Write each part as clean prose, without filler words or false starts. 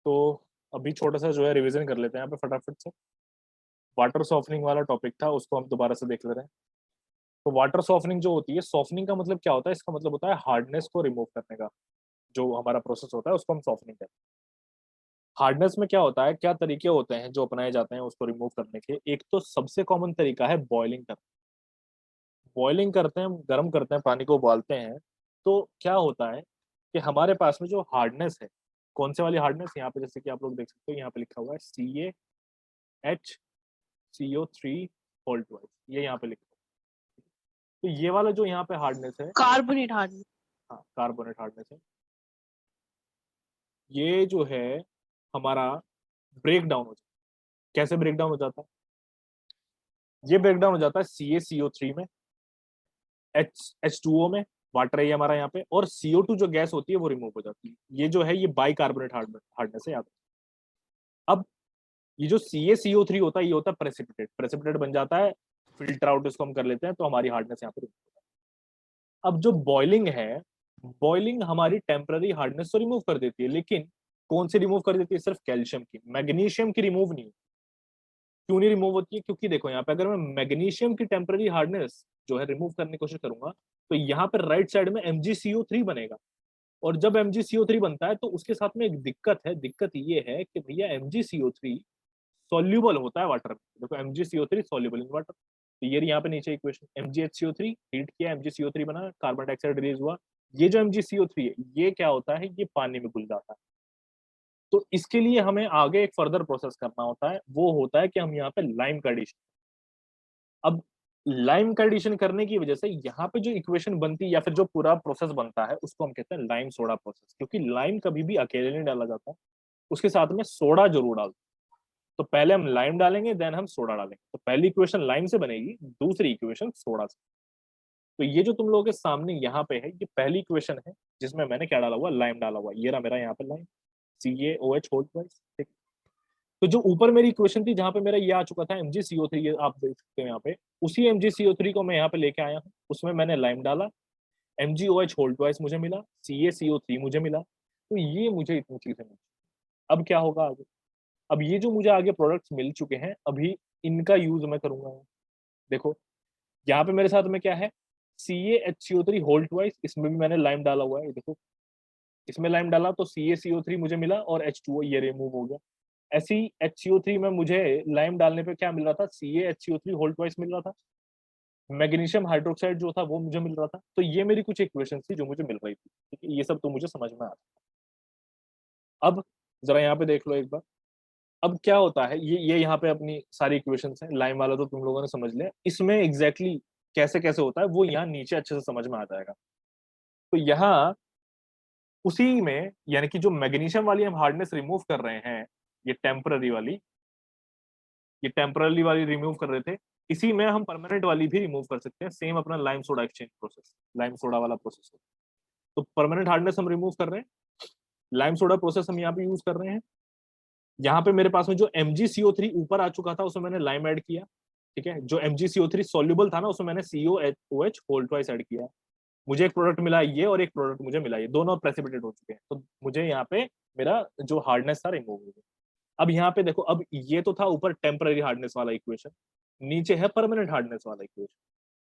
तो अभी छोटा सा जो है रिवीजन कर लेते हैं यहाँ पे फटाफट से। वाटर सॉफ्टनिंग वाला टॉपिक था, उसको हम दोबारा से देख ले रहे हैं। तो वाटर सॉफ्टनिंग जो होती है, सॉफ्टनिंग का मतलब क्या होता है? इसका मतलब होता है हार्डनेस को रिमूव करने का। जो हमारा प्रोसेस होता है उसको हम सॉफ्टनिंग कहते हैं। हार्डनेस में क्या होता है, क्या तरीके होते हैं जो अपनाए जाते हैं उसको रिमूव करने के? एक तो सबसे कॉमन तरीका है बॉइलिंग करना। बॉइलिंग करते हैं, गर्म करते हैं, पानी को उबालते हैं। तो क्या होता है कि हमारे पास में जो हार्डनेस है, कौन से वाली हार्डनेस, यहाँ पे जैसे कि आप लोग देख सकते हो, यहाँ पे लिखा हुआ है CaHCO3 होल ट्वाइस, ये यहाँ पे लिखा हुआ है। तो ये वाला जो यहाँ पे हार्डनेस है, कार्बोनेट हार्डनेस। हाँ कार्बोनेट हार्डनेस है, ये जो है हमारा ब्रेक डाउन हो जाता है। कैसे ब्रेक डाउन हो जाता है? ये ब्रेक डाउन हो जाता है CaCO3 में, H2O में, वाटर है ये हमारा यहाँ पे, और CO2 जो गैस होती है वो रिमूव हो जाती है। ये जो है ये बाइकार्बोनेट हार्डनेस है, याद रखना। अब ये जो CaCO3 होता है, ये होता है प्रेसिपिटेट, प्रेसिपिटेट बन जाता है, फिल्टर आउट इसको हम कर लेते हैं, तो हमारी हार्डनेस यहाँ पे रिमूव हो जाती है। अब जो बॉइलिंग है, बॉइलिंग हमारी टेम्पररी हार्डनेस तो रिमूव कर देती है, लेकिन कौन सी रिमूव कर देती है? सिर्फ कैल्शियम की, मैग्नीशियम की रिमूव नहीं। क्यों नहीं रिमूव होती है? क्योंकि देखो यहाँ पे अगर मैं मैग्नीशियम की टेम्पररी हार्डनेस जो है रिमूव करने की कोशिश करूंगा, तो यहाँ पे राइट साइड में MgCO3 बनेगा। और जब MgCO3 बनता है तो उसके साथ में एक दिक्कत है। दिक्कत ये है कि भैया MgCO3 सॉल्यूबल होता है वाटर में। देखो MgCO3 सॉल्यूबल इन वाटर। तो ये यहाँ पे नीचे इक्वेशन, MgHCO3 हीट किया, MgCO3 बना, कार्बन डाइऑक्साइड रिलीज हुआ। ये जो MgCO3 है, ये क्या होता है? ये पानी में घुल जाता है। तो इसके लिए हमें आगे एक फर्दर प्रोसेस करना होता है, वो होता है कि हम यहाँ पे लाइम का एडिशन। अब लाइम का एडिशन करने की वजह से यहाँ पे जो इक्वेशन बनती है या फिर जो पूरा प्रोसेस बनता है, उसको हम कहते हैं लाइम सोडा प्रोसेस। क्योंकि लाइम कभी भी अकेले नहीं डाला जाता, उसके साथ में सोडा जरूर डालते हैं। तो पहले हम लाइम डालेंगे, देन हम सोडा डालेंगे। तो पहली इक्वेशन लाइम से बनेगी, दूसरी इक्वेशन सोडा से। तो ये जो तुम लोगों के सामने यहाँ पे है, ये पहली इक्वेशन है जिसमें मैंने क्या डाला हुआ? लाइम डाला हुआ। ये रहा मेरा यहाँ पे लाइम, CaOH होल ट्वाइस, ठीक। तो जो ऊपर मेरी इक्वेशन थी जहां पे मेरा ये आ चुका था MgCO3, ये आप देख सकते हो यहाँ पे, उसी MgCO3 को मैं यहाँ पे लेके आया हूँ। उसमें मैंने लाइम डाला, MgOH होल ट्वाइस मुझे मिला, CaCO3 मुझे मिला। तो ये मुझे इतनी चीजें मिली। अब क्या होगा आगे? अब ये जो मुझे आगे प्रोडक्ट्स मिल चुके हैं, अभी इनका यूज मैं करूंगा। देखो यहाँ पे मेरे साथ में क्या है? CaHCO3 होल ट्वाइस, इसमें भी मैंने लाइम डाला हुआ है। ये देखो, इसमें लाइम डाला तो CaCO3 मुझे मिला, और H2O ये रिमूव हो गया। ऐसी HCO3 में मुझे लाइम डालने पे क्या मिल रहा था? CaHCO3 होल ट्वाइस मिल रहा था। मैग्नीशियम हाइड्रोक्साइड जो था वो मुझे मिल रहा था। तो ये मेरी कुछ इक्वेशन थी जो मुझे मिल रही थी, ठीक है? ये सब तो मुझे समझ में आता। अब जरा यहाँ पे देख लो एक बार। अब क्या होता है, ये यहाँ पे अपनी सारी इक्वेशंस हैं। लाइम वाला तो तुम लोगों ने समझ लिया, इसमें एग्जैक्टली exactly कैसे कैसे होता है वो यहाँ नीचे अच्छे से समझ में आ जाएगा। तो यहाँ उसी में, यानी कि जो मैग्नीशियम वाली हम हार्डनेस रिमूव कर रहे हैं, ये टेम्पररी वाली, ये टेम्पररी वाली रिमूव कर रहे थे, इसी में हम परमानेंट वाली भी रिमूव कर सकते हैं। सेम अपना lime soda exchange process, lime soda वाला प्रोसेस। तो परमानेंट हार्डनेस हम रिमूव कर रहे हैं, लाइम सोडा प्रोसेस हम यहाँ पे यूज कर रहे हैं। यहाँ पे मेरे पास में जो MgCO3 ऊपर आ चुका था उसमें मैंने लाइम ऐड किया, ठीक है। जो MgCO3 सॉल्युबल था ना, उसमें मैंने COOH होल ट्वाइस ऐड किया। मुझे एक प्रोडक्ट मिला ये, और एक प्रोडक्ट मुझे मिला ये, दोनों प्रेसिपिटेट हो चुके हैं। तो मुझे यहाँ पे मेरा जो हार्डनेस था रिमूव हो गया। अब यहाँ पे देखो, अब ये तो था ऊपर टेम्पररी हार्डनेस वाला इक्वेशन, नीचे है परमानेंट हार्डनेस वाला इक्वेशन।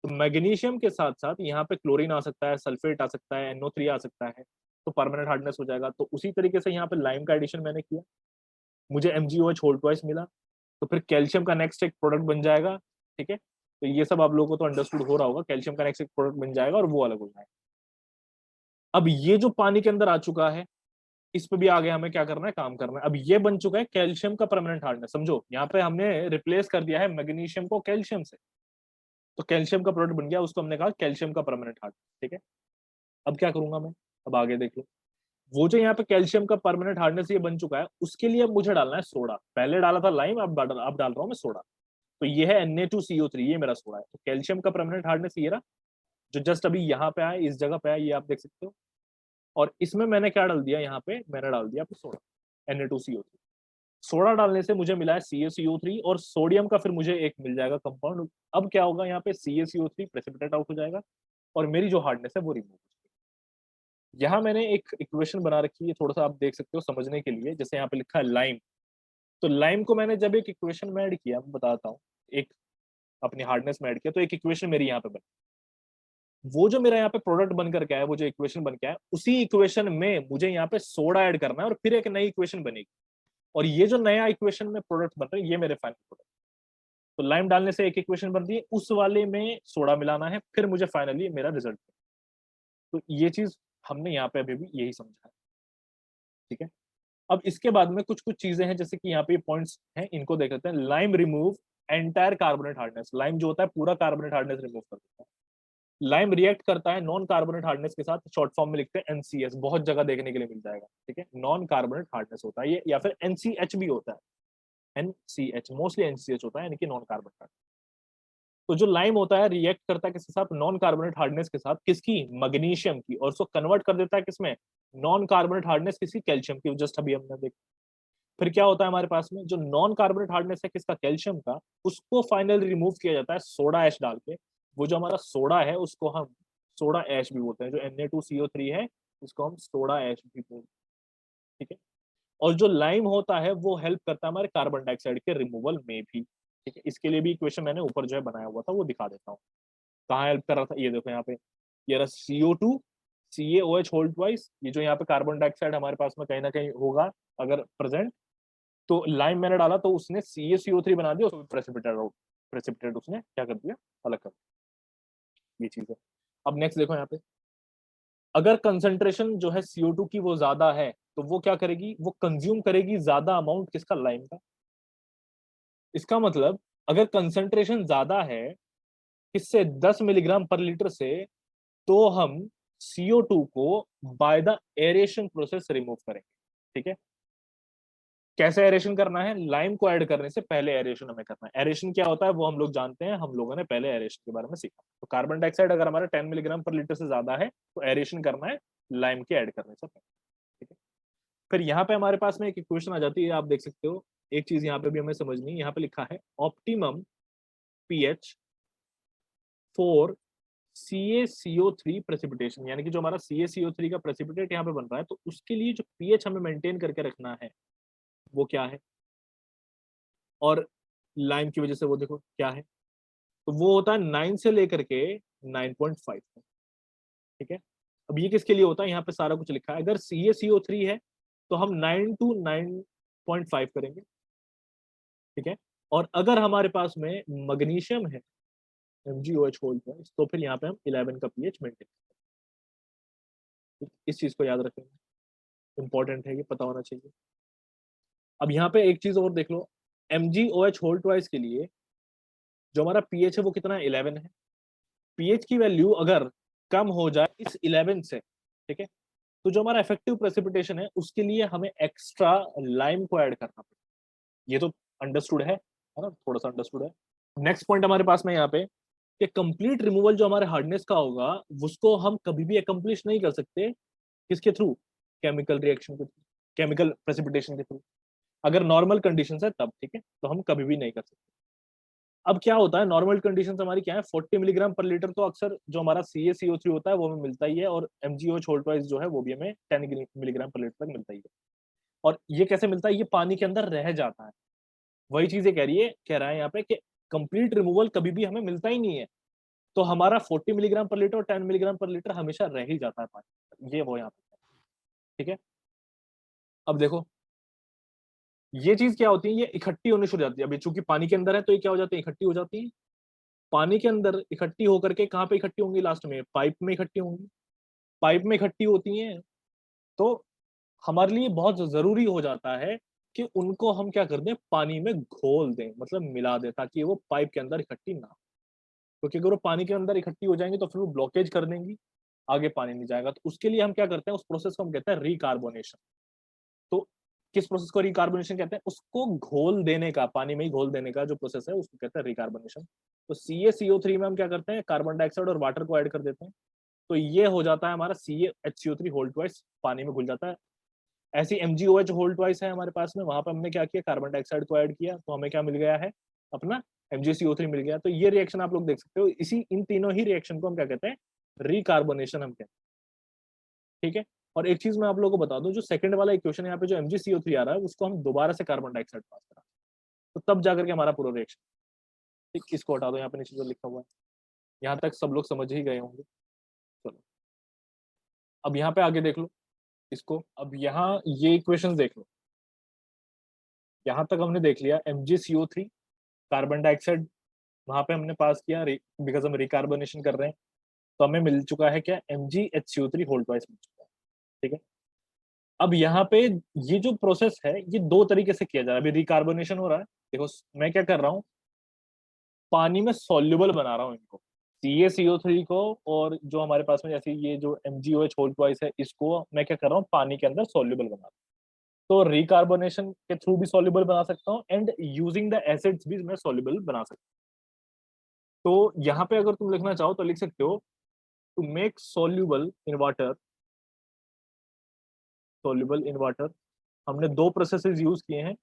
तो मैग्नीशियम के साथ साथ यहाँ पे क्लोरीन आ सकता है, सल्फेट आ सकता है, NO3 आ सकता है, तो परमानेंट हार्डनेस हो जाएगा। तो उसी तरीके से यहाँ पे लाइम का एडिशन मैंने किया, मुझे MgOH होल ट्वाइस मिला। तो फिर कैल्शियम का नेक्स्ट एक प्रोडक्ट बन जाएगा, ठीक है। तो ये सब आप लोगों को तो अंडरस्टूड हो रहा होगा, कैल्शियम का नेक्स्ट एक प्रोडक्ट बन जाएगा और वो अलग हो जाएगा। अब ये जो पानी के अंदर आ चुका है, इस पे भी आगे हमें क्या करना है? काम करना है। अब ये बन चुका है कैल्शियम का परमानेंट हार्डनेस। समझो यहाँ पे हमने रिप्लेस कर दिया है मैग्नीशियम को कैल्शियम से, तो कैल्शियम का प्रोडक्ट बन गया, उसको हमने कहा कैल्शियम का परमानेंट हार्डनेस, ठीक है। अब क्या करूंगा मैं? अब आगे देख लो, वो जो यहाँ पे कैल्शियम का परमानेंट हार्डनेस ये बन चुका है, उसके लिए अब मुझे डालना है सोडा। पहले डाला था लाइम, अब डाल रहा हूँ मैं सोडा। तो ये है Na2CO3, ये मेरा सोडा है। तो कैल्शियम का परमानेंट हार्डनेस ये रहा, जो जस्ट अभी यहाँ पे आया, इस जगह पे आया, ये आप देख सकते हो। और इसमें मैंने क्या डाल दिया? यहाँ पे मैंने डाल दिया सोडा, Na2CO3। सोडा डालने से मुझे मिला है CaCO3, और सोडियम का फिर मुझे एक मिल जाएगा कंपाउंड। अब क्या होगा? यहाँ पे CaCO3 प्रेसिपिटेट आउट हो जाएगा, और मेरी जो हार्डनेस है वो रिमूव हो जाएगी। यहाँ मैंने एक इक्वेशन बना रखी है, थोड़ा सा आप देख सकते हो समझने के लिए। जैसे यहाँ पे लिखा है लाइम, तो लाइम को मैंने जब एक इक्वेशन में ऐड किया, मैं बताता हूँ, एक अपनी हार्डनेस में ऐड किया, तो एक इक्वेशन मेरी यहाँ पे बनी। वो जो मेरा यहाँ पे प्रोडक्ट बनकर क्या है, वो जो इक्वेशन बन के आया, उसी इक्वेशन में मुझे यहाँ पे सोडा ऐड करना है और फिर एक नई इक्वेशन बनेगी। और ये जो नया इक्वेशन में प्रोडक्ट बन रहा है, ये मेरे फाइनल प्रोडक्ट। तो लाइम डालने से एक इक्वेशन बनती है, उस वाले में सोडा मिलाना है, फिर मुझे फाइनली मेरा रिजल्ट। तो ये चीज हमने यहाँ पे अभी भी यही समझा है, ठीक है। अब इसके बाद में कुछ कुछ चीजें हैं, जैसे कि यहाँ पे पॉइंट्स हैं, इनको देख लेते हैं। Lime remove entire carbonate hardness, lime जो होता है पूरा कार्बोनेट हार्डनेस रिमूव कर देता है। लाइम रिएक्ट करता है नॉन कार्बोनेट हार्डनेस के साथ, शॉर्ट फॉर्म में लिखते हैं एनसीएस, बहुत जगह देखने के लिए मिल जाएगा, ठीक है। नॉन कार्बोनेट हार्डनेस होता है ये, या फिर एनसीएच भी होता है, एनसीएच मोस्टली एनसीएच होता है, यानी कि नॉन कार्बोनेट हार्डनेस। तो जो लाइम होता है रिएक्ट करता है किसके साथ, नॉन कार्बोनेट हार्डनेस के साथ, किसकी, मैग्नीशियम की, और उसको कन्वर्ट कर देता है किसमें, नॉन कार्बोनेट हार्डनेस किसी, कैल्शियम की, जस्ट अभी हमने देखा। फिर क्या होता है हमारे पास में, जो नॉन कार्बोनेट हार्डनेस है किसका, कैल्शियम का, उसको फाइनली रिमूव किया जाता है सोडा ऐश डाल के। वो जो हमारा सोडा है उसको हम सोडा ऐश भी बोलते हैं, जो Na2CO3 है उसको हम सोडा ऐश भी बोलते हैं, ठीक है। और जो लाइम होता है वो हेल्प करता है हमारे कार्बन डाइऑक्साइड के रिमूवल में भी, ठीक है। इसके लिए भी इक्वेशन मैंने ऊपर जो है बनाया हुआ था, वो दिखा देता हूँ कहाँ हेल्प कर रहा था। ये देखो यहाँ पे, ये रहा CO2 CaOH होल ट्वाइस, ये जो यहाँ पे कार्बन डाइऑक्साइड हमारे पास में कहीं ना कहीं होगा अगर प्रेजेंट, तो लाइम मैंने डाला तो उसने CaCO3 बना दिया, उसको प्रेसिपिटेट, प्रेसिपिटेट उसने क्या कर दिया, अलग कर दिया। ये चीज है। अब नेक्स्ट देखो यहाँ पे, अगर कंसंट्रेशन जो है CO2 की वो ज्यादा है, तो वो क्या करेगी, वो कंज्यूम करेगी ज्यादा अमाउंट किसका, लाइम का। इसका मतलब अगर कंसंट्रेशन ज्यादा है किससे, 10 मिलीग्राम पर लीटर से, तो हम CO2 को by the aeration process remove करेंगे, ठीक है। कैसे एरेशन करना है, लाइम को ऐड करने से पहले एरेशन हमें करना है। एरेशन क्या होता है वो हम लोग जानते हैं, हम लोगों ने पहले एरेशन के बारे में सीखा। तो कार्बन डाइऑक्साइड अगर हमारा 10 मिलीग्राम पर लीटर से ज्यादा है, तो एरेशन करना है लाइम के ऐड करने से पहले, ठीक है। फिर यहाँ पे हमारे पास में एक इक्वेशन आ जाती है, आप देख सकते हो। एक चीज यहाँ पे भी हमें समझनी है, यहाँ पे लिखा है optimum pH for CaCO3 precipitation, यानी कि जो हमारा CaCO3 का प्रेसिपिटेट यहाँ पे बन रहा है, तो उसके लिए जो पीएच हमें मेंटेन करके रखना है वो क्या है, और लाइम की वजह से वो देखो क्या है, तो वो होता है 9 से लेकर के 9.5, ठीक है। अब ये किसके लिए होता है, यहाँ पे सारा कुछ लिखा है। अगर CaCO3 है तो हम 9 to 9.5 करेंगे, ठीक है। और अगर हमारे पास में मैग्नीशियम है MgOH होल ट्वाइस, तो फिर यहाँ पे हम 11 का पीएच मेंटेन करेंगे। इस चीज को याद रखेंगे, इंपॉर्टेंट है, ये पता होना चाहिए। अब यहाँ पे एक चीज और देख लो, MgOH होल ट्वाइस के लिए जो हमारा पीएच है वो कितना है, 11 है। पीएच की वैल्यू अगर कम हो जाए इस 11 से, ठीक है, तो जो हमारा इफेक्टिव प्रेसिपिटेशन है उसके लिए हमें एक्स्ट्रा लाइम को ऐड करना पड़ेगा। ये तो अंडरस्टूड है ना, थोड़ा सा अंडरस्टूड है। नेक्स्ट पॉइंट हमारे पास में यहाँ पे, कि कंप्लीट रिमूवल जो हमारे हार्डनेस का होगा, उसको हम कभी भी अकम्प्लिश नहीं कर सकते, किसके थ्रू, केमिकल रिएक्शन के थ्रू, केमिकल प्रेसिपिटेशन के थ्रू। अगर नॉर्मल कंडीशन है तब, ठीक है, तो हम कभी भी नहीं कर सकते। अब क्या होता है, नॉर्मल कंडीशन हमारी क्या है, 40 मिलीग्राम पर लीटर तो अक्सर जो हमारा CaCO3 होता है वो हमें मिलता ही है, और MgOH होल ट्वाइस जो है वो भी हमें 10 मिलीग्राम पर लीटर तक मिलता ही है। और ये कैसे मिलता है, ये पानी के अंदर रह जाता है। वही चीजें कह रहा है यहाँ पे कि कंप्लीट रिमूवल कभी भी हमें मिलता ही नहीं है, तो हमारा 40 मिलीग्राम पर लीटर और 10 मिलीग्राम पर लीटर हमेशा रह ही जाता है पानी, ये वो यहाँ पे, ठीक है। अब देखो ये चीज क्या होती है, ये इकट्ठी होनी शुरू हो जाती है। अभी चूंकि पानी के अंदर है तो ये क्या हो जाती है, इकट्ठी हो जाती है। पानी के अंदर इकट्ठी होकर के कहाँ पे इकट्ठी होंगी, लास्ट में पाइप में इकट्ठी होंगी। पाइप में इकट्ठी होती हैं, तो हमारे लिए बहुत जरूरी हो जाता है कि उनको हम क्या कर दें, पानी में घोल दें, मतलब मिला दें, ताकि वो पाइप के अंदर इकट्ठी ना हो। क्योंकि अगर वो पानी के अंदर इकट्ठी हो जाएंगी तो फिर वो ब्लॉकेज कर देंगी, आगे पानी नहीं जाएगा। तो उसके लिए हम क्या करते हैं, उस प्रोसेस को हम कहते हैं रिकार्बोनेशन। तो किस प्रोसेस को रिकार्बोनेशन कहते हैं, उसको घोल देने का, पानी में ही घोल देने का जो प्रोसेस है उसको कहते हैं रिकार्बोनेशन। तो CaCO3 में हम क्या करते हैं, कार्बन डाइऑक्साइड और वाटर को ऐड कर देते हैं, तो ये हो जाता है हमारा CaHCO3 होल ट्वाइस, पानी में घुल जाता है। ऐसी MgOH होल ट्वाइस है हमारे पास में, वहां पर हमने क्या किया, कार्बन डाइऑक्साइड को ऐड किया, तो हमें क्या मिल गया है, अपना MgCO3 मिल गया। तो ये रिएक्शन आप लोग देख सकते हो, इसी इन तीनों ही रिएक्शन को हम क्या कहते हैं, रिकार्बोनेशन हम कहते हैं, ठीक है। और एक चीज मैं आप लोगों को बता दूं, जो सेकंड वाला इक्वेशन यहाँ पे जो MgCO3 आ रहा है उसको हम दोबारा से कार्बन डाइऑक्साइड पास करा, तो तब जाकर के हमारा पूरा रिएक्शन। ठीक, इसको हटा दो, यहाँ पे नीचे जो लिखा हुआ है, यहाँ तक सब लोग समझ ही गए होंगे। चलो अब यहाँ पे आगे देख लो इसको, अब यहाँ ये इक्वेशंस देख लो, यहाँ तक हमने देख लिया MgCO3 कार्बन डाइऑक्साइड वहां पे हमने पास किया, बिकॉज हम रिकार्बोनेशन कर रहे हैं, तो हमें मिल चुका है क्या, MgHCO3 होल ट्वाइस मिल चुका है। ठीक है। अब यहाँ पे ये जो प्रोसेस है ये दो तरीके से किया जा रहा है। अभी रिकार्बोनेशन हो रहा है, देखो मैं क्या कर रहा हूँ, पानी में सॉल्युबल बना रहा हूँ इनको, CaCO3 को, और जो हमारे पास में जैसे ये जो MgOH होल ट्वाइस है इसको मैं क्या कर रहा हूँ, पानी के अंदर सॉल्युबल बना रहा हूँ। तो रिकार्बोनेशन के थ्रू भी सॉल्युबल बना सकता हूँ, एंड यूजिंग द एसिड्स भी मैं सॉल्युबल बना सकता हूँ। तो यहाँ पे अगर तुम लिखना चाहो तो लिख सकते हो, to make soluble in water, soluble in water, हमने दो प्रोसेसेस यूज किए हैं।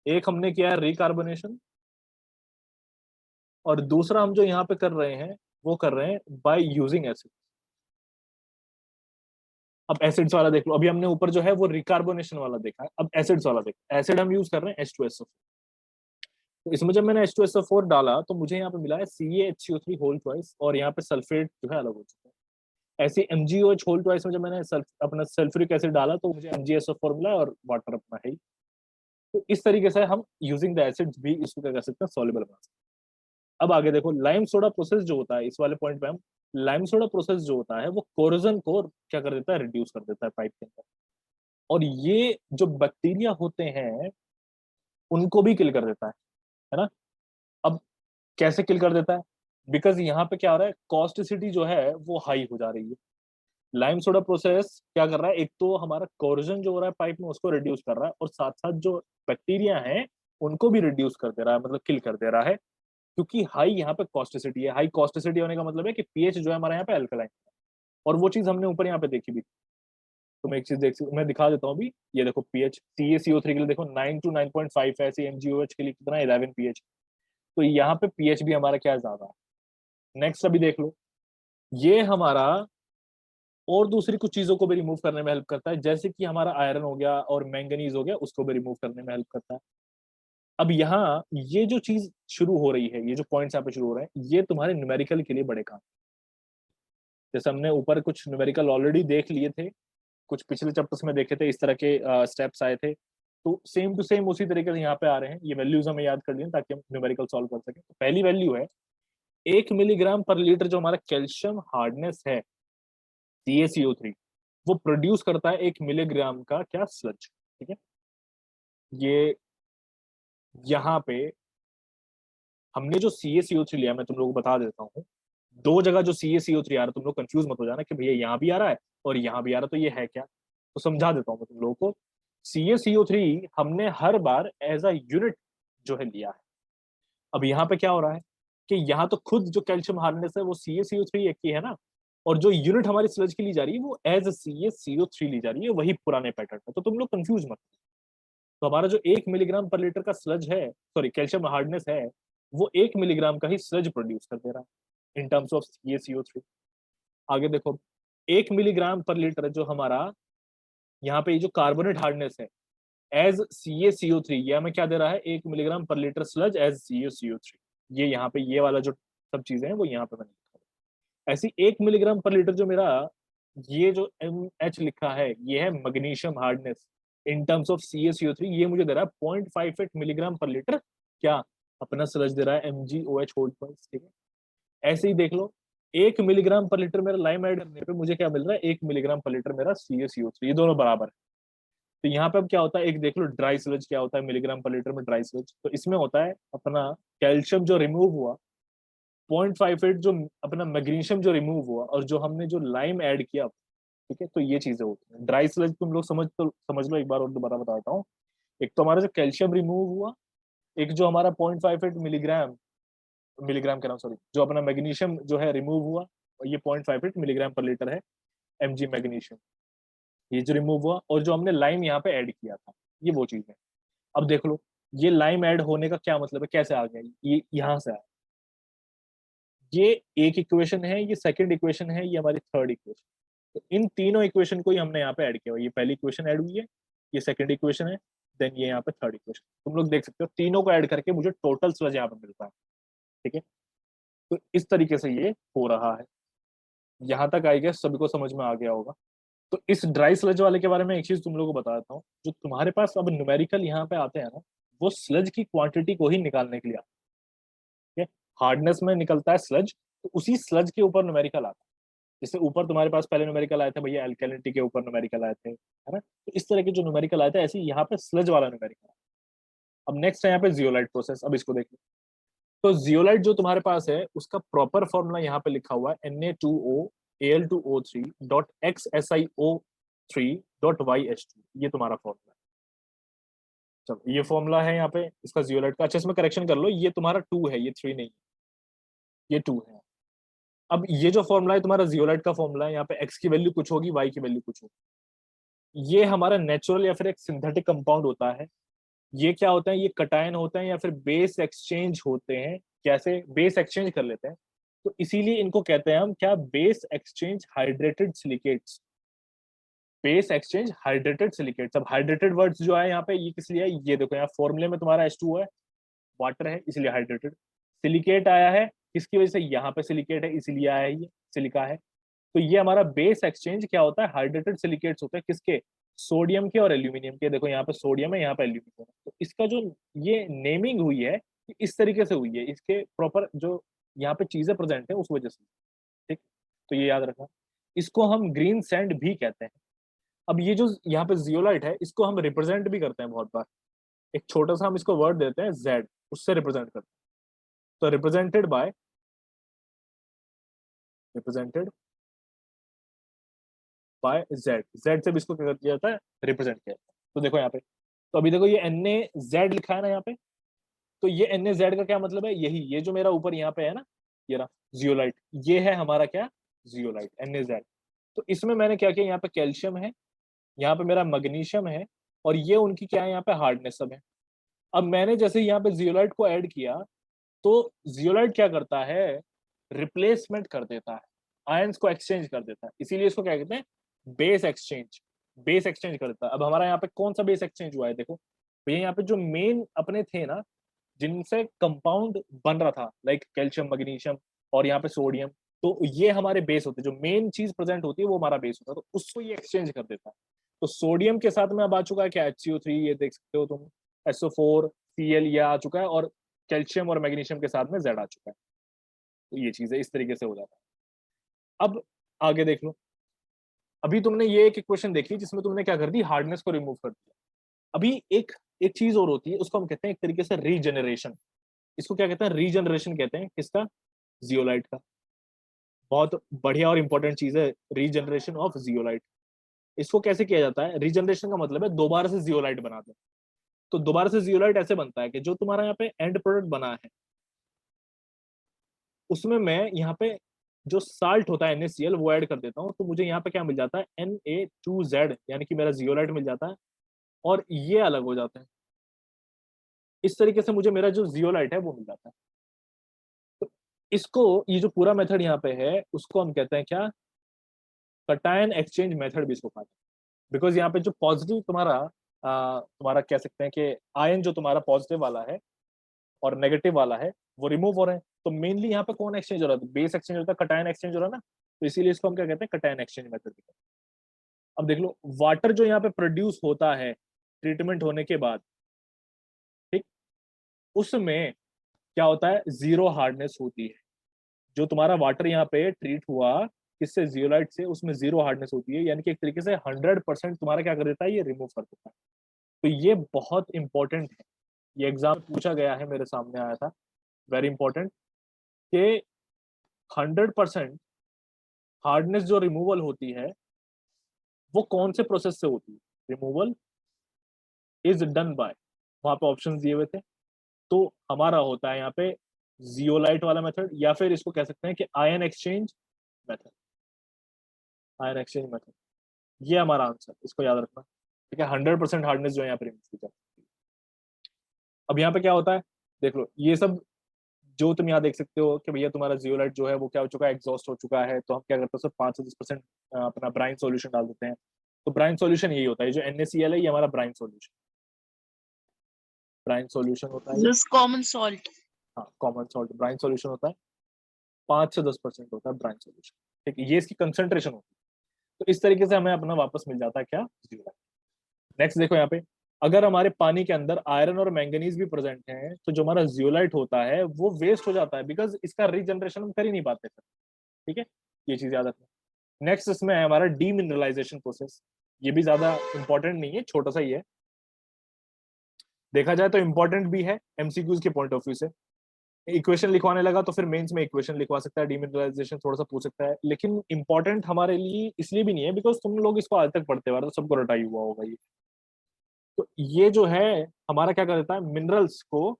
एक हमने किया है रिकार्बोनेशन, और दूसरा हम जो यहाँ पे कर रहे हैं वो कर रहे हैं बाय यूजिंग एसिड। अब एसिड्स वाला देख लो, अभी हमने ऊपर जो है वो रिकार्बोनेशन वाला देखा है, अब एसिड्स वाला देखो, एसिड हम यूज कर रहे हैं H2SO4। तो इसमें जब मैंने H2SO4 डाला तो मुझे यहाँ पे मिला है CaHCO3 होल ट्वाइस, और यहाँ पे सल्फेट जो है अलग हो चुका है। ऐसे MgOH होल ट्वाइस में जब मैंने अपना सल्फ्यूरिक एसिड डाला तो मुझे MgSO4 मिला, और वाटर अपना है ही। तो इस तरीके से हम यूजिंग द एसिड्स भी इसको क्या कर सकते हैं, सॉल्युबल बना सकते हैं। अब आगे देखो, लाइम सोडा प्रोसेस जो होता है, इस वाले पॉइंट पे हम, लाइम सोडा प्रोसेस जो होता है वो कोरोजन को क्या कर देता है, रिड्यूस कर देता है पाइप के अंदर, और ये जो बैक्टीरिया होते हैं उनको भी किल कर देता है ना। अब कैसे किल कर देता है, बिकॉज यहाँ पे क्या हो रहा है, कॉस्टिसिटी जो है वो हाई हो जा रही है। लाइम सोडा प्रोसेस क्या कर रहा है, एक तो हमारा कोरोजन जो हो रहा है पाइप में उसको रिड्यूस कर रहा है, और साथ साथ जो बैक्टीरिया हैं उनको भी रिड्यूस कर दे रहा है, मतलब किल कर दे रहा है, क्योंकि हाई यहाँ पे कॉस्टिसिटी है। हाई कॉस्टिसिटी होने का मतलब है कि पीएच जो है हमारे यहाँ पे अल्कलाइन है, और वो चीज हमने ऊपर यहाँ पे देखी भी। तो मैं एक चीज मैं दिखा देता हूँ अभी, ये देखो पीएच CaCO3 के लिए देखो 9 to 9.5 है, ऐसे MgOH के लिए कितना 11 पीएच। तो यहाँ पे पीएच भी हमारा क्या ज्यादा है। नेक्स्ट अभी देख लो, ये हमारा और दूसरी कुछ चीजों को भी रिमूव करने में हेल्प करता है, जैसे कि हमारा आयरन हो गया और मैंगनीज हो गया, उसको भी रिमूव करने में हेल्प करता है। अब यहाँ ये जो चीज शुरू हो रही है, ये जो पॉइंट्स यहाँ पे शुरू हो रहे हैं, ये तुम्हारे न्यूमेरिकल के लिए बड़े काम। जैसे हमने ऊपर कुछ न्यूमेरिकल ऑलरेडी देख लिए थे, कुछ पिछले चैप्टर्स में देखे थे, इस तरह के स्टेप्स आए थे, तो सेम टू सेम उसी तरीके से यहाँ पे आ रहे हैं। ये वैल्यूज हमें याद कर लिए ताकि हम न्यूमेरिकल सॉल्व कर सकें। तो पहली वैल्यू है 1 मिलीग्राम पर लीटर, जो हमारा कैल्शियम हार्डनेस है CaCO3, वो प्रोड्यूस करता है 1 मिलीग्राम का क्या, स्लज। ठीक है। ये यहाँ पे हमने जो CaCO3 लिया, मैं तुम लोगों को बता देता हूँ, दो जगह जो CaCO3 आ रहा है, तुम लोग कंफ्यूज मत हो जाना कि भैया यहाँ भी आ रहा है और यहाँ भी आ रहा है, तो ये है क्या। तो समझा देता हूँ मैं तुम लोगों को। CaCO3 हमने हर बार एज अ यूनिट जो है लिया है। अब यहाँ पे क्या हो रहा है कि यहाँ तो खुद जो कैल्शियम हार्डनेस है वो CaCO3 एक ही है ना, और जो यूनिट हमारी स्लज की ली जा रही है वो एज CaCO3 ली जा रही है, वही पुराने पैटर्न में। तो तुम लोग कंफ्यूज मत। तो हमारा जो 1 मिलीग्राम पर लीटर का स्लज है, सॉरी कैल्शियम हार्डनेस है, वो 1 मिलीग्राम का ही स्लज प्रोड्यूस कर दे रहा है इन टर्म्स ऑफ CaCO3। आगे देखो, 1 मिलीग्राम पर लीटर जो हमारा यहाँ पे ये जो कार्बोनेट हार्डनेस है एज CaCO3, ये हमें क्या दे रहा है, 1 मिलीग्राम पर लीटर स्लज एज CaCO3। ये यहाँ पे ये वाला जो सब चीजें हैं वो यहाँ पे मैंने लिखा है। ऐसी 1 मिलीग्राम पर लीटर जो मेरा ये जो MH लिखा है, ये है magnesium hardness in terms of CaCO3, ये मुझे दे रहा है 0.58 मिलीग्राम पर लीटर क्या, अपना स्लज दे रहा है MgOH होल ट्वाइस। ठीक है। ऐसे ही देख लो, 1 मिलीग्राम पर लीटर मेरा लाइम ऐड करने पे मुझे क्या मिल रहा है, 1 मिलीग्राम पर लीटर मेरा CaCO3, ये दोनों बराबर है। तो यहाँ पे अब क्या होता है, एक देख लो ड्राई स्लज क्या होता है मिलीग्राम पर लीटर में, ड्राई स्लज तो इसमें होता है अपना कैल्शियम जो रिमूव हुआ, 0.58 जो अपना मैग्नीशियम जो रिमूव हुआ, और जो हमने जो लाइम ऐड किया। ठीक है। तो ये चीजें होती हैं ड्राई स्लज, तुम लोग समझ लो, एक बार और दोबारा बताता हूँ। एक तो हमारा जो कैल्शियम रिमूव हुआ, एक जो हमारा 0.58 मिलीग्राम, मिलीग्राम कह रहा हूँ सॉरी, जो अपना मैग्नीशियम जो है रिमूव हुआ, और ये 0.58 मिलीग्राम पर लीटर है Mg मैग्नीशियम, ये जो रिमूव हुआ, और जो हमने लाइम यहाँ पे ऐड किया था, ये वो चीज है। अब देख लो, ये लाइम ऐड होने का क्या मतलब है, कैसे आ गया, ये यहाँ से आया। ये एक इक्वेशन है, ये सेकंड इक्वेशन है, ये हमारी थर्ड इक्वेशन। तो इन तीनों इक्वेशन को ही हमने यहाँ पे ऐड किया हुआ है। ये पहली इक्वेशन ऐड हुई है, ये सेकंड इक्वेशन है, देन ये यहाँ पे थर्ड इक्वेशन। तुम लोग देख सकते हो तीनों को ऐड करके मुझे टोटल स्लज यहाँ पे मिलता है। ठीक है, तो इस तरीके से ये हो रहा है। यहाँ तक आई गेस सभी को समझ में आ गया होगा। तो इस ड्राई स्लज वाले के बारे में एक चीज तुम लोगों को बता देता हूँ। जो तुम्हारे पास अब न्यूमेरिकल यहाँ पे आते हैं ना, वो स्लज की क्वांटिटी को ही निकालने के लिए आते हैं। हार्डनेस में निकलता है स्लज, तो उसी स्लज के ऊपर न्यूमेरिकल आता है। जैसे ऊपर तुम्हारे पास पहले न्यूमेरिकल आए थे भैया, एल्केलिनिटी के ऊपर न्यूमेरिकल आए थे, है ना। तो इस तरह के जो न्यूमेरिकल आए थे, ऐसे यहाँ पे स्लज वाला न्यूमेरिकल। अब नेक्स्ट है यहाँ पे जियोलाइट प्रोसेस। अब इसको देखो, तो जियोलाइट जो तुम्हारे पास है उसका प्रॉपर फॉर्मूला यहाँ पे लिखा हुआ है Na2O Al2O3.XSiO3.YH2। ये तुम्हारा फॉर्मूला है। चलो ये फॉर्मूला है यहाँ पे इसका जियोलाइट का। अच्छा इसमें करेक्शन कर लो, ये तुम्हारा 2 है, ये 3 नहीं है, ये 2 है। अब ये जो फॉर्मूला है तुम्हारा जियोलाइट का फॉर्मूला है, यहाँ पे एक्स की वैल्यू कुछ होगी, वाई की वैल्यू कुछ होगी। ये हमारा नेचुरल या फिर एक सिंथेटिक कंपाउंड होता है। ये क्या होता है, ये कटायन होते हैं या फिर बेस एक्सचेंज होते हैं। कैसे बेस एक्सचेंज कर लेते हैं, तो इसीलिए इनको कहते हैं हम क्या, base exchange hydrated silicates. Base exchange hydrated silicates. अब हाइड्रेटेड वर्ड्स जो है यहाँ पे, ये किस लिए है, ये देखो यहाँ फॉर्मूले में तुम्हारा H2O है, वाटर है, इसलिए हाइड्रेटेड। सिलिकेट आया है किसकी वजह से, यहाँ पे सिलिकेट है इसलिए आया है, ये सिलिका है। तो ये हमारा बेस एक्सचेंज क्या होता है, हाइड्रेटेड सिलिकेट्स होते हैं किसके, सोडियम के और एल्यूमिनियम के। देखो यहाँ पे सोडियम है, यहाँ पे एल्यूमिनियम है। तो इसका जो ये नेमिंग हुई है, इस तरीके से हुई है, इसके प्रॉपर जो यहाँ पे चीजें प्रेजेंट है उस वजह से। ठीक, तो ये याद रखना। इसको हम ग्रीन सैंड भी कहते हैं। अब ये जो यहाँ पे जियोलाइट है, इसको हम रिप्रेजेंट भी करते हैं बहुत बार। एक छोटा सा हम इसको वर्ड देते हैं जेड, उससे रिप्रेजेंट करते हैं। तो रिप्रेजेंटेड बाय जेड, जेड से भी इसको क्या किया जाता है, रिप्रेजेंट किया जाता है। तो देखो यहाँ पे, तो अभी देखो ये Na Z लिखा है ना यहाँ पे, तो ये Na Z का क्या मतलब है, यही ये जो मेरा ऊपर यहाँ पे है ना, ये रहा जियोलाइट, ये है हमारा क्या, जियोलाइट Na Z। तो इसमें मैंने क्या किया, यहाँ पे कैल्शियम है, यहाँ पे मेरा मैग्नीशियम है, और ये उनकी क्या है यहाँ पे हार्डनेस सब है। अब मैंने जैसे यहाँ पे जियोलाइट को ऐड किया, तो जियोलाइट क्या करता है, रिप्लेसमेंट कर देता है, आयंस को एक्सचेंज कर देता है। इसीलिए इसको क्या कहते हैं, बेस एक्सचेंज। बेस एक्सचेंज कर देता है। अब हमारा यहाँ पे कौन सा बेस एक्सचेंज हुआ है, देखो भैया यहाँ पे जो मेन अपने थे ना, जिनसे कंपाउंड बन रहा था, लाइक कैल्शियम, मैग्नीशियम और यहाँ पे सोडियम, तो ये हमारे बेस होते हैं। जो मेन चीज प्रेजेंट होती है वो हमारा बेस होता है, तो उसको ये एक्सचेंज कर देता है। तो सोडियम के साथ में अब आ चुका है क्या, HCO3, ये देख सकते हो तुम, SO4Cl ये आ चुका है, और कैल्शियम और मैग्नीशियम के साथ में Z आ चुका है। तो ये चीज है, इस तरीके से हो जाता है। अब आगे देख लो, अभी तुमने ये एक इक्वेशन देखी जिसमें तुमने क्या कर दी, हार्डनेस को रिमूव कर दिया। अभी एक एक चीज और होती है, उसको हम कहते हैं एक तरीके से रीजनरेशन। इसको क्या कहते हैं, रीजनरेशन कहते हैं, किसका, जियोलाइट का। बहुत बढ़िया और इंपॉर्टेंट चीज है रीजनरेशन ऑफ जियोलाइट। इसको कैसे किया जाता है, रीजनरेशन का मतलब है दोबारा से जियोलाइट बना दो। तो दोबारा से जियोलाइट ऐसे बनता है कि जो तुम्हारा यहाँ पे एंड प्रोडक्ट बना है, उसमें मैं यहाँ पे जो साल्ट होता है NaCl वो ऐड कर देता हूँ, तो मुझे यहाँ पे क्या मिल जाता है, Na2Z, यानी कि मेरा जियोलाइट मिल जाता है, और ये अलग हो जाता है। इस तरीके से मुझे मेरा जो जियोलाइट है वो मिल जाता है। तो इसको, ये जो पूरा मेथड यहाँ पे है, उसको हम कहते हैं क्या, कटायन एक्सचेंज मेथड भी इसको कहते हैं। बिकॉज यहाँ पे जो पॉजिटिव तुम्हारा तुम्हारा कह सकते हैं कि आयन जो तुम्हारा पॉजिटिव वाला है और नेगेटिव वाला है, वो रिमूव हो रहे हैं। तो मेनली यहाँ पे कौन एक्सचेंज हो रहा है, बेस एक्सचेंज होता है, कटायन एक्सचेंज हो रहा है ना। तो इसीलिए इसको हम क्या कहते हैं, कटायन एक्सचेंज मेथड। अब देख लो, वाटर जो यहाँ पे प्रोड्यूस होता है ट्रीटमेंट होने के बाद, ठीक, उसमें क्या होता है, जीरो हार्डनेस होती है। जो तुम्हारा वाटर यहाँ पे ट्रीट हुआ किससे, जियोलाइट से, उसमें जीरो हार्डनेस होती है, यानी कि एक तरीके से 100% तुम्हारा क्या कर देता है, ये रिमूव कर देता है। तो ये बहुत इंपॉर्टेंट है, ये एग्जाम में पूछा गया है, मेरे सामने आया था, वेरी इंपॉर्टेंट, कि 100% हार्डनेस जो रिमूवल होती है वो कौन से प्रोसेस से होती है, रिमूवल इज डन बाय, वहां पे ऑप्शन दिए हुए थे। तो हमारा होता है यहाँ पे जियोलाइट वाला मेथड, या फिर इसको कह सकते हैं कि ion exchange method. Ion exchange method, ये हमारा आंसर, इसको याद रखना। ठीक है, 100% हार्डनेस जो है यहाँ पे रिमूव की जाती है। अब यहाँ पे क्या होता है, देख लो, ये सब जो तुम यहाँ देख सकते हो कि भैया तुम्हारा जियोलाइट जो है वो क्या हो चुका है, एग्जॉस्ट हो चुका है, तो हम क्या करते हैं सिर्फ 5 से 10% अपना ब्राइन सॉल्यूशन डाल देते हैं। तो ब्राइन सॉल्यूशन यही होता है, जो NaCl है ये हमारा ब्राइन सॉल्यूशन, ब्राइन सॉल्यूशन होता है ये। This common salt. हाँ, कॉमन सॉल्ट ब्राइन सॉल्यूशन होता है, 5 से 10% होता है ब्राइन सॉल्यूशन। ठीक है, ये इसकी कंसेंट्रेशन होती है। तो इस तरीके से हमें अपना वापस मिल जाता है क्या, जियोलाइट। नेक्स्ट देखो यहाँ पे, अगर हमारे पानी के अंदर आयरन और मैंगनीज भी प्रेजेंट हैं तो जो हमारा जियोलाइट होता है वो वेस्ट हो जाता है, बिकॉज इसका रीजनरेशन हम कर ही नहीं पाते फिर। ठीक है, ये चीज याद रखना। नेक्स्ट इसमें है हमारा डीमिनरलाइजेशन प्रोसेस। ये भी ज्यादा इंपॉर्टेंट नहीं है, छोटा सा ही है, देखा जाए तो इंपॉर्टेंट भी है MCQs के पॉइंट ऑफ व्यू से। इक्वेशन लिखवाने लगा तो फिर मेंस में इक्वेशन लिखवा सकता है, डीमिनरलाइजेशन थोड़ा सा पूछ सकता है, लेकिन इंपॉर्टेंट हमारे लिए इसलिए भी नहीं है बिकॉज तुम लोग इसको आज तक पढ़ते हुए तो सबको रटाई हुआ होगा ये। तो ये जो है हमारा क्या कर देता है, मिनरल्स को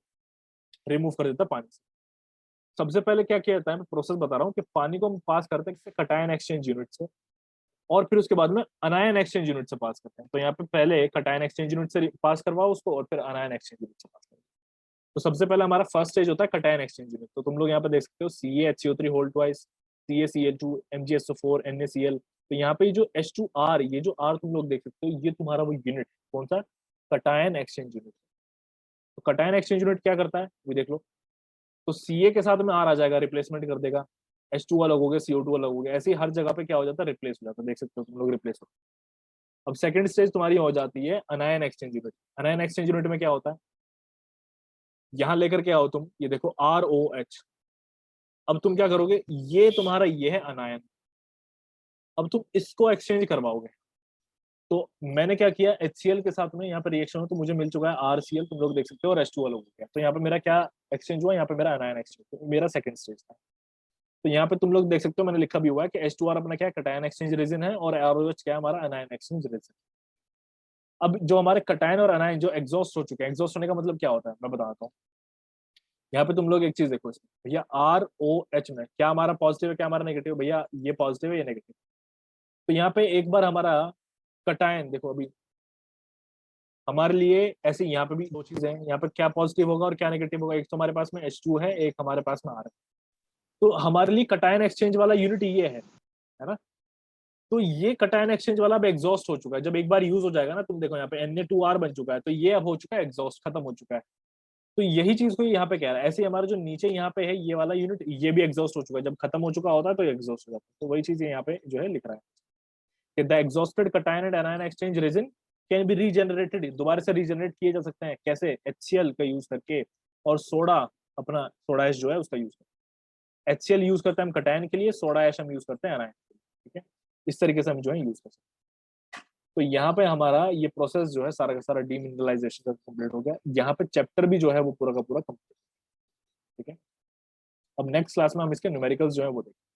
रिमूव कर देता है पानी से। सबसे पहले क्या किया जाता है, मैं प्रोसेस बता रहा हूँ कि पानी को हम पास करते हैं किसी कटायन एक्सचेंज यूनिट से, और फिर उसके बाद में अनायन एक्सचेंज यूनिट से पास करते हैं। तो यहाँ पे पहले कटायन एक्सचेंज यूनिट से पास करवाओ उसको, और फिर अनायन एक्सचेंज यूनिट से पास करवाओ। तो सबसे पहले हमारा फर्स्ट स्टेज होता है कटायन एक्सचेंज यूनिट। तो तुम लोग यहाँ पे देख सकते हो CaHCO3 whole twice, CaCl2, MgSO4, NaCl। तो यहाँ पे जो H2R, ये जो R तुम लोग देख सकते हो, ये तुम्हारा वो यूनिट कौन सा, कटायन एक्सचेंज यूनिट। तो कटायन एक्सचेंज यूनिट क्या करता है वो देख लो। तो Ca के साथ में R आ जाएगा, रिप्लेसमेंट कर देगा, H2 अलग हो गया, CO2 अलग हो गया, ऐसे ही हर जगह पे क्या हो जाता है, रिप्लेस हो जाता है। देख सकते हो तुम लोग रिप्लेस हो। अब सेकंड स्टेज तुम्हारी हो जाती है अनायन एक्सचेंज यूनिट। अनायन एक्सचेंज यूनिट में क्या होता है, यहां लेकर के आओ तुम, ये देखो ROH। अब तुम क्या करोगे, ये तुम्हारा ये है अनायन, अब तुम इसको एक्सचेंज करवाओगे। तो मैंने क्या किया, HCl के साथ में यहाँ पे रिएक्शन हो तो मुझे मिल चुका है RCl, तुम लोग देख सकते हो, और H2 अलग हो गया। तो यहाँ पे मेरा क्या एक्सचेंज हुआ, यहाँ पे मेरा अनायन एक्सचेंज, तो मेरा सेकंड स्टेज था। तो यहाँ पे तुम लोग देख सकते हो मैंने लिखा भी हुआ है कि H2R अपना क्या कटायन एक्सचेंज रीजन है, और ROH क्या है हमारा अनायन एक्सचेंज रीजन। अब जो हमारे कटायन और अनायन जो एग्जॉस्ट हो चुके हैं, एग्जॉस्ट होने का मतलब क्या होता है मैं बताता हूँ। यहाँ पे तुम लोग एक चीज देखो इसमें, भैया ROH में क्या हमारा पॉजिटिव है, क्या हमारा नेगेटिव, भैया ये पॉजिटिव है ये नेगेटिव। तो यहाँ पे एक बार हमारा कटायन देखो, अभी हमारे लिए ऐसे यहाँ पे भी दो चीजें हैं, यहाँ पे क्या पॉजिटिव होगा और क्या नेगेटिव होगा। एक तो हमारे पास में H2 है, एक हमारे पास में R है। तो हमारे लिए कटायन एक्सचेंज वाला यूनिट ये है ना। तो ये कटायन एक्सचेंज वाला अब एग्जॉस्ट हो चुका है, जब एक बार यूज हो जाएगा ना, तुम देखो यहाँ पे Na2R बन चुका है, तो ये अब हो चुका है एग्जॉस्ट, खत्म हो चुका है। तो यही चीज को यहाँ पे कह रहा है, ऐसे हमारा जो नीचे यहाँ पे है ये वाला यूनिट, ये भी एग्जॉस्ट हो चुका है, जब खत्म हो चुका होता है तो एग्जॉस्ट हो जाता है। तो वही चीज यहाँ पे जो है लिख रहा है कि the exhausted cation and anion exchange resin can be regenerated, दोबारा से रीजनरेट किए जा सकते हैं, कैसे, HCl का यूज करके, और सोडा, अपना सोडा एश जो है उसका यूज करते हैं। HCl यूज करते हैं हम कटायन के लिए, सोडा एश हम यूज करते हैं एनायन के लिए। ठीक है, इस तरीके से हम जो है यूज कर सकते हैं। तो यहाँ पे हमारा ये प्रोसेस जो है सारा का सारा डीमिनरलाइजेशन का कंप्लीट हो गया। यहाँ पे चैप्टर भी जो है वो पूरा का पूरा कंप्लीट। ठीक है, अब नेक्स्ट क्लास में हम इसके न्यूमेरिकल्स जो है वो देखेंगे।